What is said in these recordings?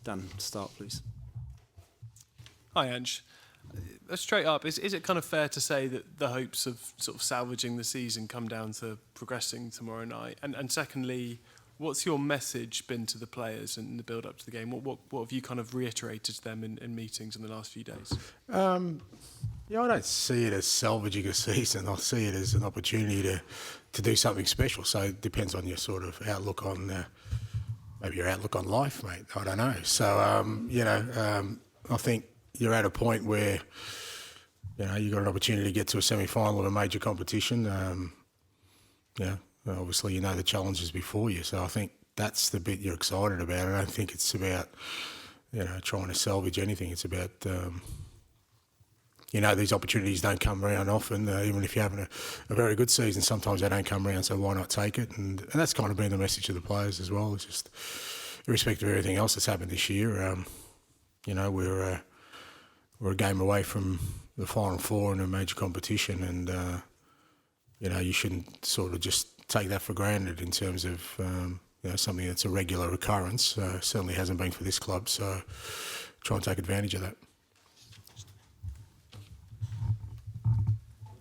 Dan, start, please. Hi, Ange. Straight up, is it kind of fair to say that the hopes of sort of salvaging the season come down to progressing tomorrow night? And secondly, what's your message been to the players in the build-up to the game? What have you kind of reiterated to them in meetings in the last few days? Yeah, I don't see it as salvaging a season. I see it as an opportunity to do something special. So it depends on your sort of outlook on, maybe your outlook on life, mate. I don't know. So, I think you're at a point where, you've got an opportunity to get to a semi-final of a major competition. Obviously, the challenges before you. So I think that's the bit you're excited about. I don't think it's about, trying to salvage anything. It's about, these opportunities don't come around often. Even if you're having a very good season, sometimes they don't come around, so why not take it? And that's kind of been the message to the players as well. It's just, irrespective of everything else that's happened this year, we're a game away from the Final Four in a major competition, and you shouldn't sort of just take that for granted in terms of something that's a regular occurrence. Certainly hasn't been for this club, so try and take advantage of that.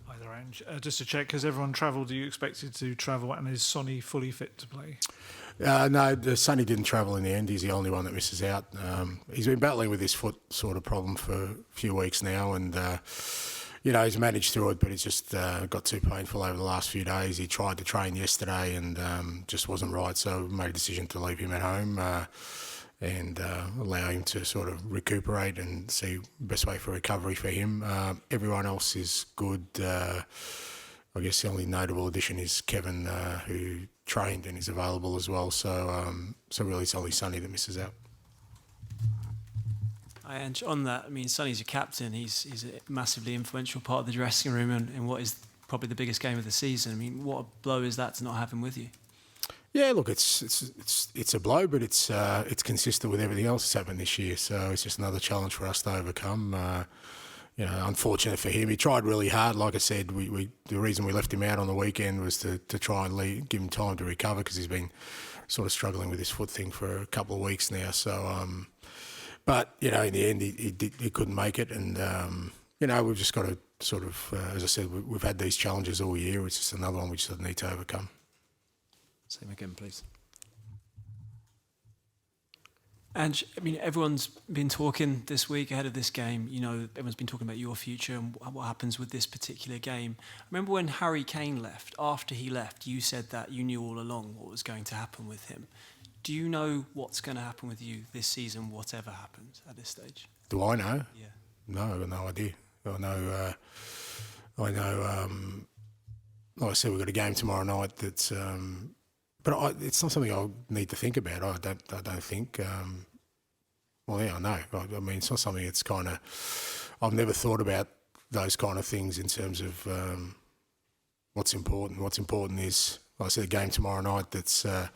Hi there, Ange. Just to check, has everyone travelled? Are you expected to travel, and is Sonny fully fit to play? No, Sonny didn't travel in the end. He's the only one that misses out. He's been battling with his foot sort of problem for a few weeks now, and he's managed through it, but it's just got too painful over the last few days. He tried to train yesterday and just wasn't right, so we made a decision to leave him at home and allow him to sort of recuperate and see the best way for recovery for him. Everyone else is good. I guess the only notable addition is Kevin, who trained and is available as well. So really it's only Sonny that misses out. And on that, I mean, Sonny's your captain. He's a massively influential part of the dressing room in what is probably the biggest game of the season. I mean, what a blow is that to not have him with you? Yeah, look, it's a blow, but it's consistent with everything else that's happened this year. So it's just another challenge for us to overcome. Unfortunate for him. He tried really hard. Like I said, the reason we left him out on the weekend was to try and give him time to recover, because he's been sort of struggling with this foot thing for a couple of weeks now. So, but in the end, he couldn't make it, and we've just got to sort of, as I said, we've had these challenges all year. It's just another one we just need to overcome. Same again, please. And I mean, everyone's been talking this week ahead of this game. Everyone's been talking about your future and what happens with this particular game. I remember when Harry Kane left. After he left, you said that you knew all along what was going to happen with him. Do you know what's going to happen with you this season, whatever happens at this stage? Do I know? Yeah. No, I've got no idea. I know. Like I said, we've got a game tomorrow night. That's. But it's not something I'll need to think about. I don't think. I know. I mean, it's not something that's kind of. I've never thought about those kind of things in terms of what's important. What's important is, like I said, a game tomorrow night. That's a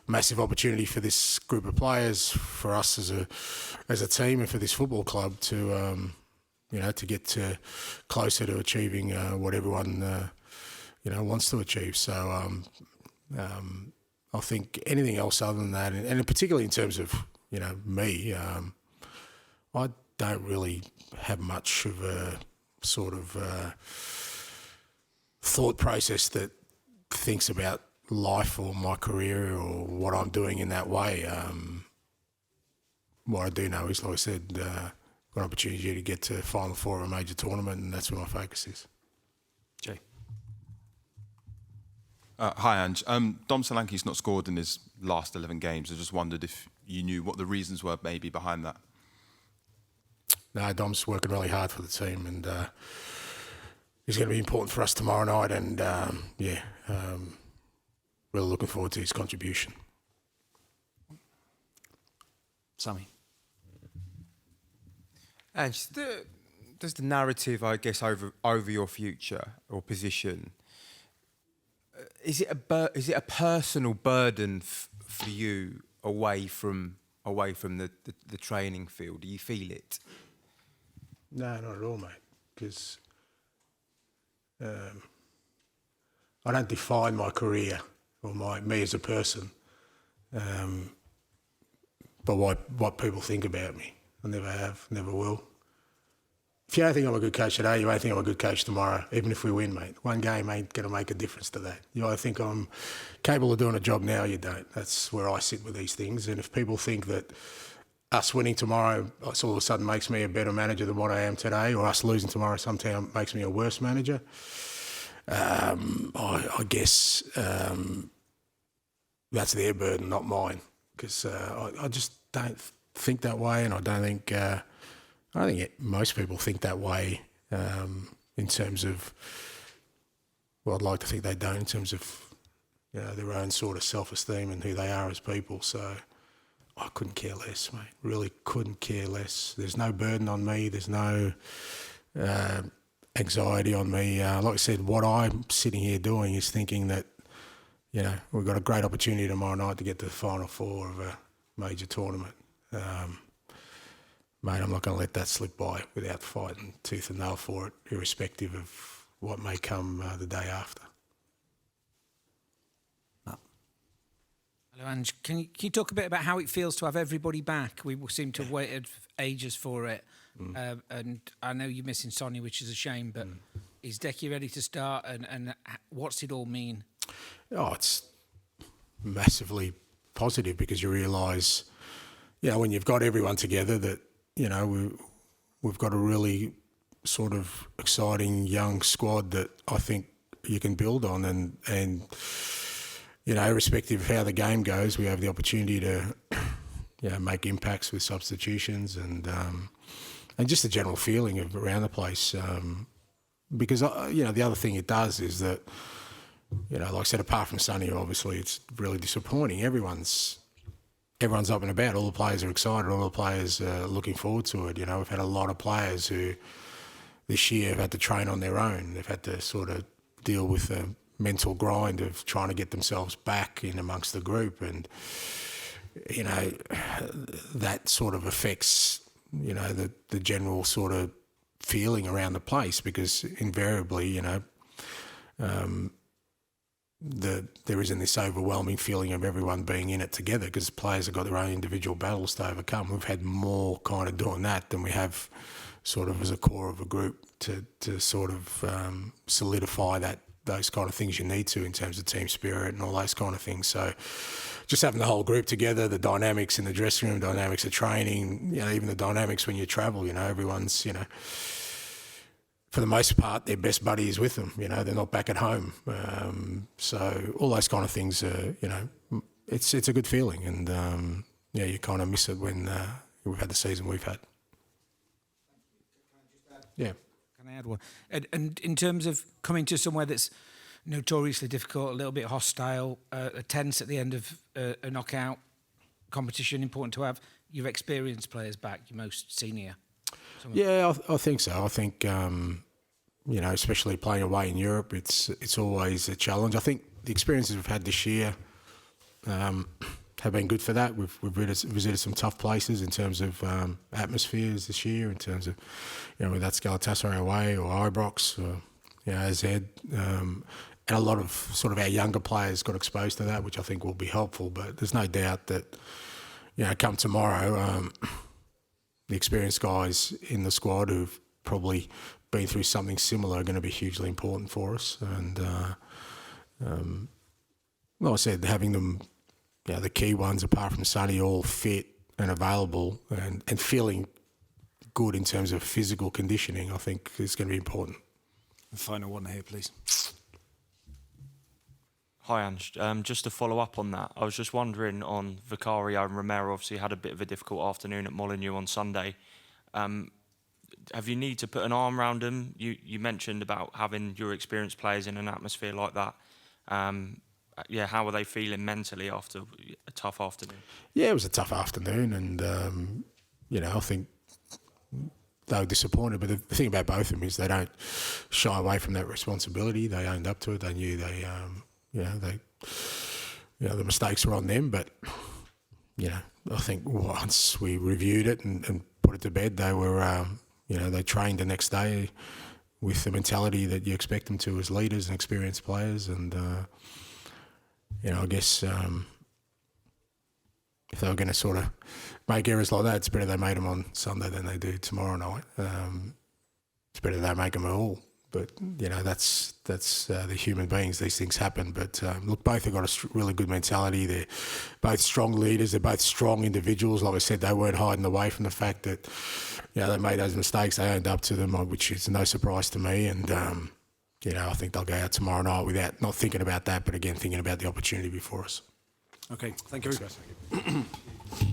massive opportunity for this group of players, for us as a team, and for this football club to to get closer to achieving what everyone wants to achieve. So. I think anything else other than that, and particularly in terms of me, I don't really have much of a sort of thought process that thinks about life or my career or what I'm doing in that way. What I do know is, like I said, got an opportunity to get to Final Four of a major tournament, and that's where my focus is. Jay. Hi, Ange. Dom Solanke's not scored in his last 11 games. I just wondered if you knew what the reasons were maybe behind that. No, Dom's working really hard for the team, and he's going to be important for us tomorrow night, and really looking forward to his contribution. Sammy. Ange, does the narrative, I guess, over your future or position, is it a personal burden for you away from the training field? Do you feel it? No, not at all, mate. Because I don't define my career or me as a person by what people think about me. I never have, never will. If you don't think I'm a good coach today, you won't think I'm a good coach tomorrow, even if we win, mate. One game ain't going to make a difference to that. You either think I'm capable of doing a job now, you don't. That's where I sit with these things. And if people think that us winning tomorrow all of a sudden makes me a better manager than what I am today, or us losing tomorrow sometime makes me a worse manager, I guess that's their burden, not mine. Because I just don't think that way, and I don't think most people think that way in terms of, well, I'd like to think they don't, in terms of their own sort of self-esteem and who they are as people. So I couldn't care less, mate. Really couldn't care less. There's no burden on me. There's no anxiety on me. Like I said, what I'm sitting here doing is thinking that, we've got a great opportunity tomorrow night to get to the Final Four of a major tournament. Mate, I'm not going to let that slip by without fighting tooth and nail for it, irrespective of what may come the day after. Hello, Ange. Can you talk a bit about how it feels to have everybody back? We seem to have waited ages for it. And I know you're missing Sonny, which is a shame, but is Decky ready to start? And what's it all mean? Oh, it's massively positive because you realise, when you've got everyone together that, we've got a really sort of exciting young squad that I think you can build on and irrespective of how the game goes, we have the opportunity to, make impacts with substitutions and just the general feeling of around the place. Because, the other thing it does is that, like I said, apart from Sonny, obviously it's really disappointing. Everyone's up and about. All the players are excited. All the players are looking forward to it. We've had a lot of players who this year have had to train on their own. They've had to sort of deal with the mental grind of trying to get themselves back in amongst the group. And, that sort of affects, the general sort of feeling around the place because invariably, there isn't this overwhelming feeling of everyone being in it together because players have got their own individual battles to overcome. We've had more kind of doing that than we have sort of as a core of a group to sort of solidify those kind of things you need to in terms of team spirit and all those kind of things. So just having the whole group together, the dynamics in the dressing room, dynamics of training, even the dynamics when you travel, everyone's, for the most part, their best buddy is with them. They're not back at home. So all those kind of things, it's a good feeling. And, you kind of miss it when we've had the season we've had. Yeah. Can I add one? And in terms of coming to somewhere that's notoriously difficult, a little bit hostile, a tense at the end of a knockout competition, important to have your experienced players back, your most senior. Yeah, I think so. I think, especially playing away in Europe, it's always a challenge. I think the experiences we've had this year have been good for that. We've visited some tough places in terms of atmospheres this year, in terms of, whether that's Galatasaray away or Ibrox or, AZ. And a lot of sort of our younger players got exposed to that, which I think will be helpful. But there's no doubt that, come tomorrow, the experienced guys in the squad who've probably been through something similar are going to be hugely important for us. And like I said, having them, the key ones apart from Sonny, all fit and available and feeling good in terms of physical conditioning, I think is going to be important. The final one here, please. Hi, Ange. Just to follow up on that, I was just wondering on Vicario and Romero, obviously had a bit of a difficult afternoon at Molineux on Sunday. Have you need to put an arm around them? You mentioned about having your experienced players in an atmosphere like that. How are they feeling mentally after a tough afternoon? Yeah, it was a tough afternoon and, I think they were disappointed. But the thing about both of them is they don't shy away from that responsibility. They owned up to it. They knew the mistakes were on them, but I think once we reviewed it and put it to bed, they were they trained the next day with the mentality that you expect them to as leaders and experienced players, and I guess if they were going to sort of make errors like that, it's better they made them on Sunday than they do tomorrow night. It's better they make them at all. But, you know, that's the human beings. These things happen. But, look, both have got a really good mentality. They're both strong leaders. They're both strong individuals. Like I said, they weren't hiding away from the fact that, you know, they made those mistakes. They owned up to them, which is no surprise to me. And, you know, I think they'll go out tomorrow night without not thinking about that, but, again, thinking about the opportunity before us. Okay, thank you. Thanks, guys.